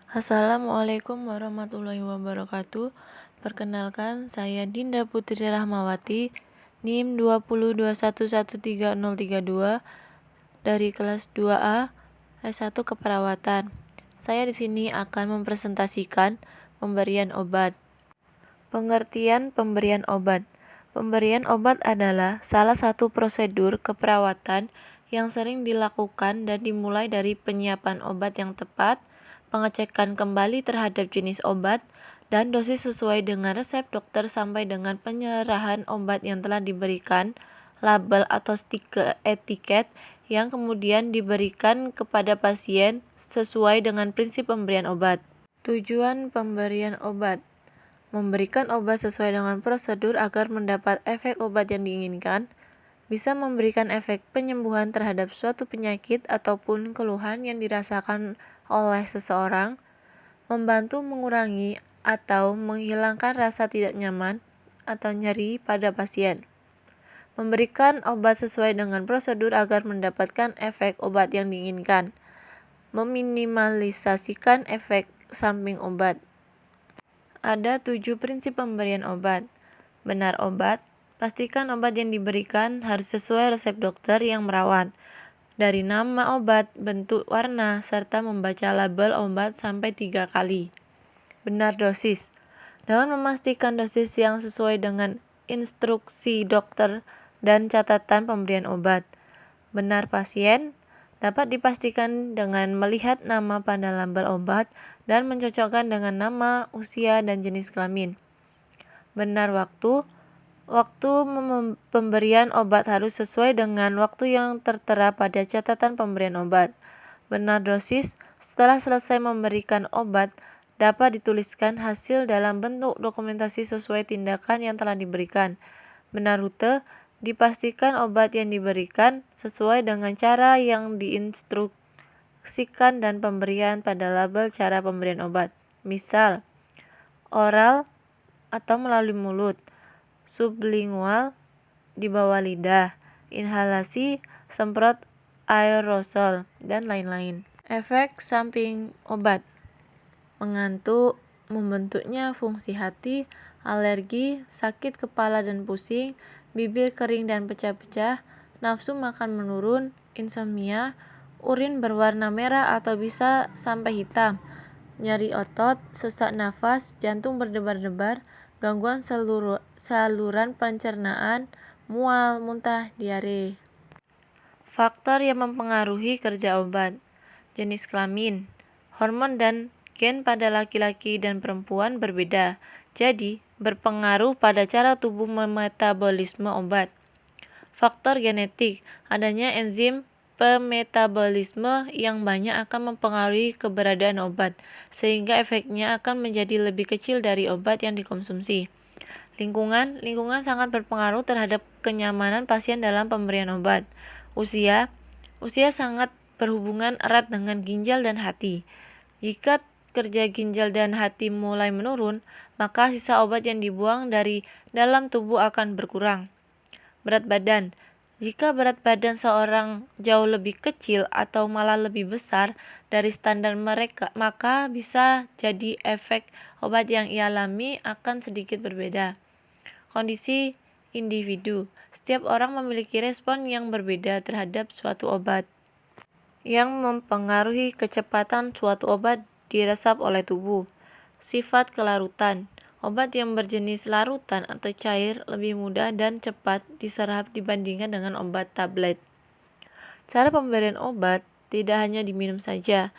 Assalamualaikum warahmatullahi wabarakatuh. Perkenalkan, saya Dinda Putri Rahmawati, NIM 2021131032 dari kelas 2A S1 Keperawatan. Saya di sini akan mempresentasikan pemberian obat. Pengertian pemberian obat. Pemberian obat adalah salah satu prosedur keperawatan yang sering dilakukan dan dimulai dari penyiapan obat yang tepat, pengecekan kembali terhadap jenis obat, dan dosis sesuai dengan resep dokter sampai dengan penyerahan obat yang telah diberikan, label atau stiker etiket yang kemudian diberikan kepada pasien sesuai dengan prinsip pemberian obat. Tujuan pemberian obat: memberikan obat sesuai dengan prosedur agar mendapat efek obat yang diinginkan, bisa memberikan efek penyembuhan terhadap suatu penyakit ataupun keluhan yang dirasakan oleh seseorang, membantu mengurangi atau menghilangkan rasa tidak nyaman atau nyeri pada pasien. Memberikan obat sesuai dengan prosedur agar mendapatkan efek obat yang diinginkan. Meminimalisasikan efek samping obat. Ada 7 prinsip pemberian obat. Benar obat. Pastikan obat yang diberikan harus sesuai resep dokter yang merawat. Dari nama obat, bentuk, warna, serta membaca label obat sampai 3 kali. Benar dosis. Dengan memastikan dosis yang sesuai dengan instruksi dokter dan catatan pemberian obat. Benar pasien. Dapat dipastikan dengan melihat nama pada label obat dan mencocokkan dengan nama, usia, dan jenis kelamin. Benar waktu. Waktu pemberian obat harus sesuai dengan waktu yang tertera pada catatan pemberian obat. Benar dosis. Setelah selesai memberikan obat, dapat dituliskan hasil dalam bentuk dokumentasi sesuai tindakan yang telah diberikan. Benar rute. Dipastikan obat yang diberikan sesuai dengan cara yang diinstruksikan dan pemberian pada label cara pemberian obat. Misal, oral atau melalui mulut, sublingual di bawah lidah, inhalasi, semprot aerosol, dan lain-lain. Efek samping obat: mengantuk, membentuknya fungsi hati, alergi, sakit kepala dan pusing, bibir kering dan pecah-pecah, nafsu makan menurun, insomnia, urin berwarna merah atau bisa sampai hitam, nyeri otot, sesak nafas, jantung berdebar-debar, gangguan saluran pencernaan, mual, muntah, diare. Faktor yang mempengaruhi kerja obat: jenis kelamin, hormon dan gen pada laki-laki dan perempuan berbeda, jadi berpengaruh pada cara tubuh memetabolisme obat. Faktor genetik: adanya enzim pemetabolisme yang banyak akan mempengaruhi keberadaan obat, sehingga efeknya akan menjadi lebih kecil dari obat yang dikonsumsi. Lingkungan sangat berpengaruh terhadap kenyamanan pasien dalam pemberian obat. Usia sangat berhubungan erat dengan ginjal dan hati. Jika kerja ginjal dan hati mulai menurun, maka sisa obat yang dibuang dari dalam tubuh akan berkurang. Berat badan: jika berat badan seorang jauh lebih kecil atau malah lebih besar dari standar mereka, maka bisa jadi efek obat yang ia alami akan sedikit berbeda. Kondisi individu: setiap orang memiliki respon yang berbeda terhadap suatu obat, yang mempengaruhi kecepatan suatu obat diresap oleh tubuh. Sifat kelarutan: obat yang berjenis larutan atau cair lebih mudah dan cepat diserap dibandingkan dengan obat tablet. Cara pemberian obat tidak hanya diminum saja,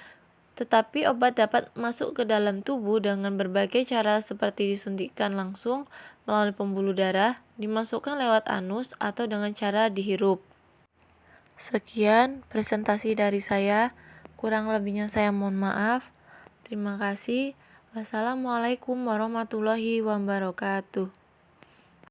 tetapi obat dapat masuk ke dalam tubuh dengan berbagai cara seperti disuntikkan langsung melalui pembuluh darah, dimasukkan lewat anus, atau dengan cara dihirup. Sekian presentasi dari saya, kurang lebihnya saya mohon maaf. Terima kasih. Wassalamualaikum warahmatullahi wabarakatuh.